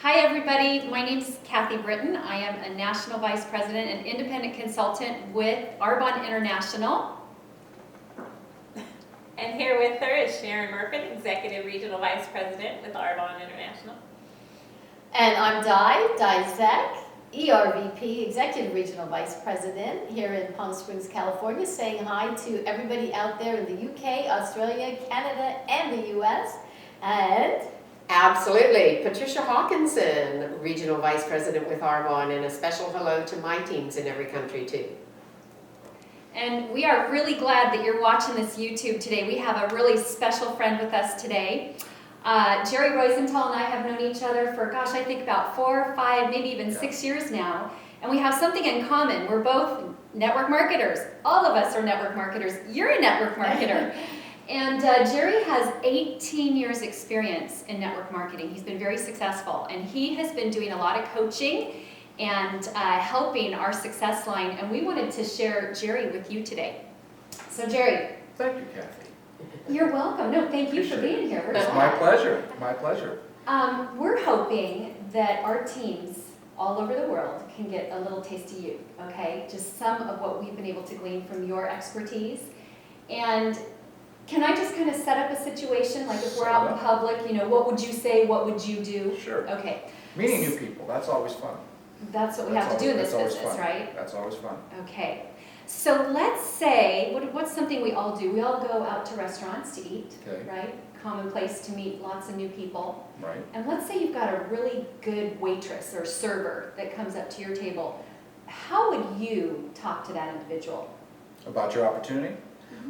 Hi everybody, my name is Kathy Britton. I am a National Vice President and Independent Consultant with Arbonne International. And here with her is Sharon Murphy, Executive Regional Vice President with Arbonne International. And I'm Di Zek, ERVP, Executive Regional Vice President here in Palm Springs, California, saying hi to everybody out there in the UK, Australia, Canada, and the US. And Absolutely. Patricia Hawkinson, Regional Vice President with Arbonne, and a special hello to my teams in every country too. And we are really glad that you're watching this YouTube today. We have a really special friend with us today. Jerry Rosenthal and I have known each other for, gosh, I think about 4, 5, maybe even 6 years now. And we have something in common. We're both network marketers. All of us are network marketers. You're a network marketer. And Jerry has 18 years experience in network marketing. He's been very successful, and he has been doing a lot of coaching and helping our success line, and we wanted to share Jerry with you today. So Jerry. Thank you, Kathy. You're welcome. No, thank you for being here. It's my pleasure, my pleasure. We're hoping that our teams all over the world can get a little taste of you, okay? Just some of what we've been able to glean from your expertise. And can I just kind of set up a situation, like if we're out in public, you know, what would you say, what would you do? Sure. Okay. Meeting new people, that's always fun. That's what we have to do in this business, right? That's always fun. Okay. So let's say, what's something we all do? We all go out to restaurants to eat, right? Common place to meet lots of new people. Right. And let's say you've got a really good waitress or server that comes up to your table. How would you talk to that individual? About your opportunity?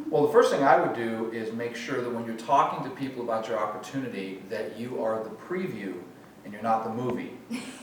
Well, the first thing I would do is make sure that when you're talking to people about your opportunity, that you are the preview and you're not the movie.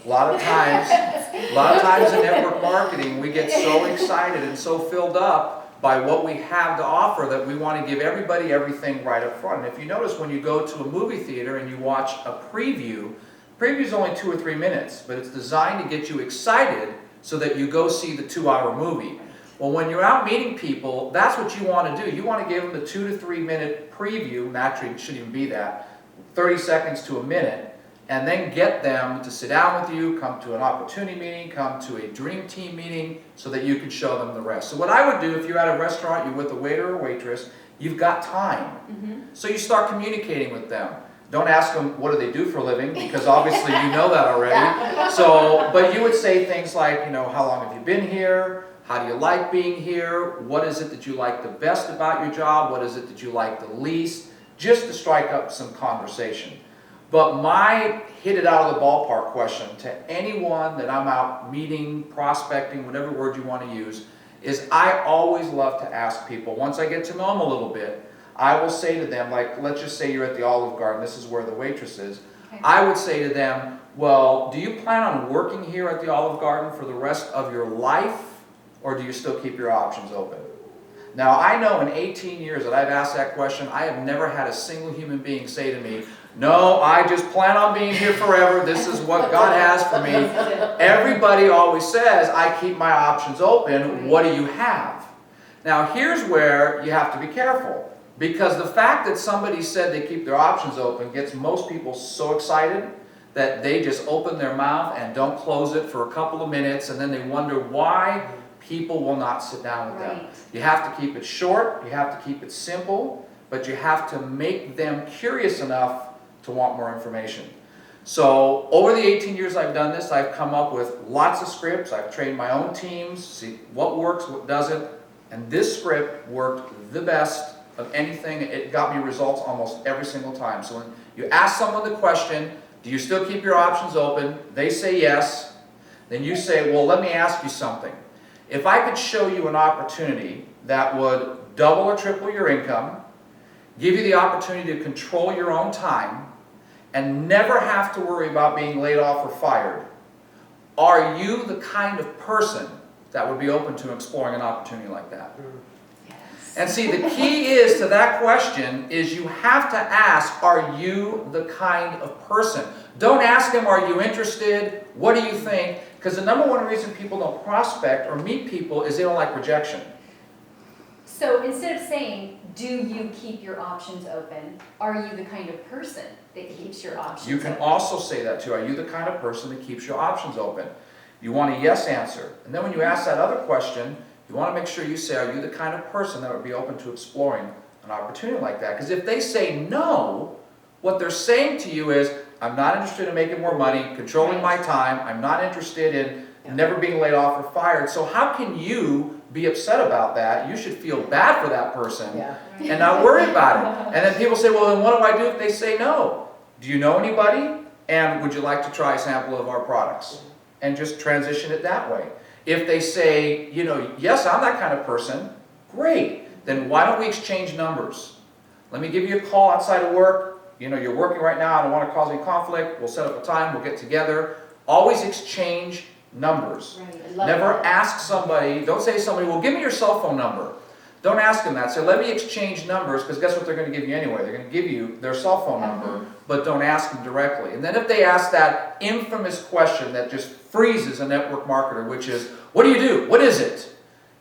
A lot of times in network marketing, we get so excited and so filled up by what we have to offer that we want to give everybody everything right up front. And if you notice, when you go to a movie theater and you watch a preview is only 2 or 3 minutes, but it's designed to get you excited so that you go see the 2-hour movie. Well, when you're out meeting people, that's what you want to do. You want to give them the 2 to 3 minute preview, and actually it shouldn't even be that, 30 seconds to a minute, and then get them to sit down with you, come to an opportunity meeting, come to a dream team meeting, so that you can show them the rest. So what I would do, if you're at a restaurant, you're with a waiter or waitress, you've got time. So you start communicating with them. Don't ask them, what do they do for a living, because obviously you know that already. So, but you would say things like, you know, how long have you been here? How do you like being here? What is it that you like the best about your job? What is it that you like the least? Just to strike up some conversation. But my hit it out of the ballpark question to anyone that I'm out meeting, prospecting, whatever word you want to use, is I always love to ask people, once I get to know them a little bit, I will say to them, like, let's just say you're at the Olive Garden, this is where the waitress is. Okay. I would say to them, well, do you plan on working here at the Olive Garden for the rest of your life? Or do you still keep your options open? Now, I know in 18 years that I've asked that question, I have never had a single human being say to me, no, I just plan on being here forever. This is what God has for me. Everybody always says, I keep my options open. What do you have? Now, here's where you have to be careful. Because the fact that somebody said they keep their options open gets most people so excited that they just open their mouth and don't close it for a couple of minutes, and then they wonder why people will not sit down with them. You have to keep it short, you have to keep it simple, but you have to make them curious enough to want more information. So over the 18 years I've done this, I've come up with lots of scripts. I've trained my own teams, see what works, what doesn't, and this script worked the best of anything. It got me results almost every single time. So when you ask someone the question, do you still keep your options open? They say yes. Then you say, well, let me ask you something. If I could show you an opportunity that would double or triple your income, give you the opportunity to control your own time, and never have to worry about being laid off or fired, are you the kind of person that would be open to exploring an opportunity like that? Yes. And see, the key is to that question is you have to ask, are you the kind of person? Don't ask them, are you interested? What do you think? Because the number one reason people don't prospect or meet people is they don't like rejection. So instead of saying, do you keep your options open, are you the kind of person that keeps your options You can open. also say that too. Are you the kind of person that keeps your options open? You want a yes answer. And then when you ask that other question, you want to make sure you say, are you the kind of person that would be open to exploring an opportunity like that? Because if they say no, what they're saying to you is, I'm not interested in making more money, controlling my time, I'm not interested in never being laid off or fired. So how can you be upset about that? You should feel bad for that person Yeah. and not worry about it. And then people say, well, then what do I do if they say no? Do you know anybody? And would you like to try a sample of our products? And just transition it that way. If they say, you know, yes, I'm that kind of person, great. Then why don't we exchange numbers? Let me give you a call outside of work. You know, you're working right now, I don't want to cause any conflict. We'll set up a time, we'll get together. Always exchange numbers. Right. I love Never that. ask somebody, don't say to somebody, well, give me your cell phone number. Don't ask them that. Say, let me exchange numbers, because guess what they're going to give you anyway? They're going to give you their cell phone number, but don't ask them directly. And then if they ask that infamous question that just freezes a network marketer, which is, what do you do? What is it?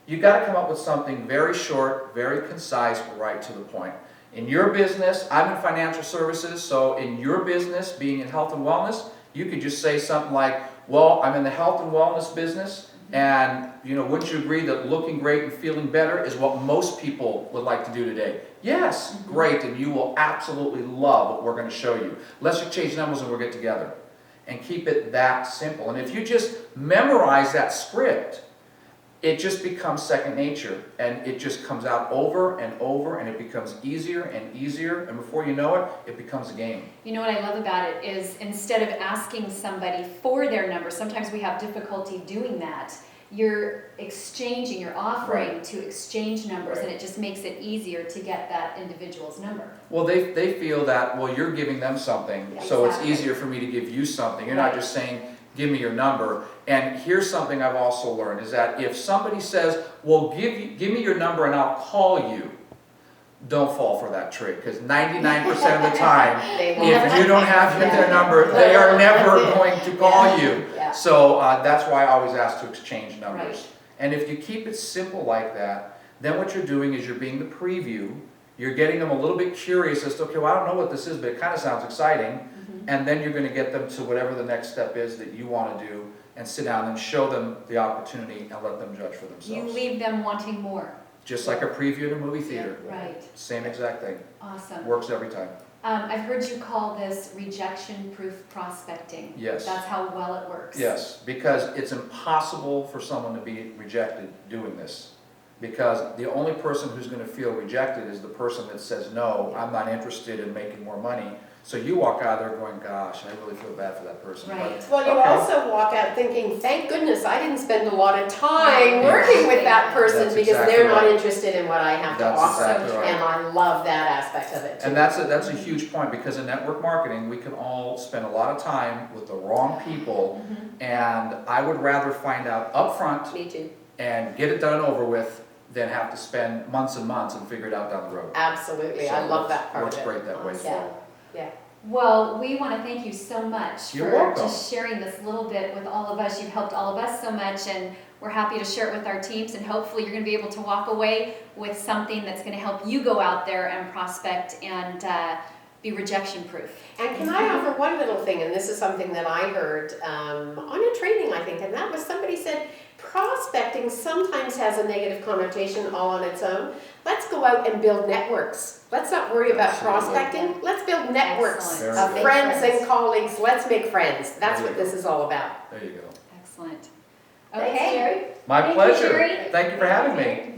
You've got to come up with something very short, very concise, right to the point. In your business, I'm in financial services, so in your business, being in health and wellness, you could just say something like, well, I'm in the health and wellness business, and you know, wouldn't you agree that looking great and feeling better is what most people would like to do today? Yes, great, and you will absolutely love what we're going to show you. Let's exchange numbers and we'll get together. And keep it that simple. And if you just memorize that script, it just becomes second nature, and it just comes out over and over, and it becomes easier and easier, and before you know it, it becomes a game. You know what I love about it is instead of asking somebody for their number, sometimes we have difficulty doing that. You're exchanging, you're offering to exchange numbers, and it just makes it easier to get that individual's number. Well, they feel that, well, you're giving them something, Yeah, so exactly. it's easier for me to give you something. You're not Right. just saying, give me your number. And here's something I've also learned, is that if somebody says, well, give me your number and I'll call you, don't fall for that trick, because 99% of the time, They won't. if you don't have their Yeah. number, they are never That's it. going to call Yeah. you. Yeah. So that's why I always ask to exchange numbers. Right. And if you keep it simple like that, then what you're doing is you're being the preview. You're getting them a little bit curious as to, okay, well, I don't know what this is, but it kind of sounds exciting. And then you're going to get them to whatever the next step is that you want to do, and sit down and show them the opportunity and let them judge for You themselves. leave them wanting more. Just like a preview at a movie theater. Right. Same exact thing. Awesome. Works every time. I've heard you call this rejection proof prospecting. Yes. That's how well it works. Yes, because it's impossible for someone to be rejected doing this. Because the only person who's going to feel rejected is the person that says, no, I'm not interested in making more money. So you walk out there going, gosh, I really feel bad for that person. But Right. Well, you Okay. also walk out thinking, thank goodness I didn't spend a lot of time Right. working with that person, That's because exactly they're not right. interested in what I have to That's offer. exactly right. And I love that aspect of it too. And that's a huge point, because in network marketing, we can all spend a lot of time with the wrong people, and I would rather find out upfront Me too. and get it done and over with than have to spend months and months and figure it out down the road. Absolutely, I So love it that part works of it. great that way. Yeah. Well, we want to thank you so much You're for welcome. just sharing this little bit with all of us. You've helped all of us so much, and we're happy to share it with our teams, and hopefully you're going to be able to walk away with something that's going to help you go out there and prospect and be rejection proof. And can I offer one little thing, and this is something that I heard on a training, I think, and that was somebody said, prospecting sometimes has a negative connotation all on its own. Let's go out and build networks. Let's not worry about Absolutely. prospecting. Let's build networks Excellent. Very of good. friends Make friends. and colleagues. Let's make friends. That's There what you this is all about. There you go. Excellent. Thanks, Okay. Jerry. My Thank you, pleasure. Jerry. Thank you for having me.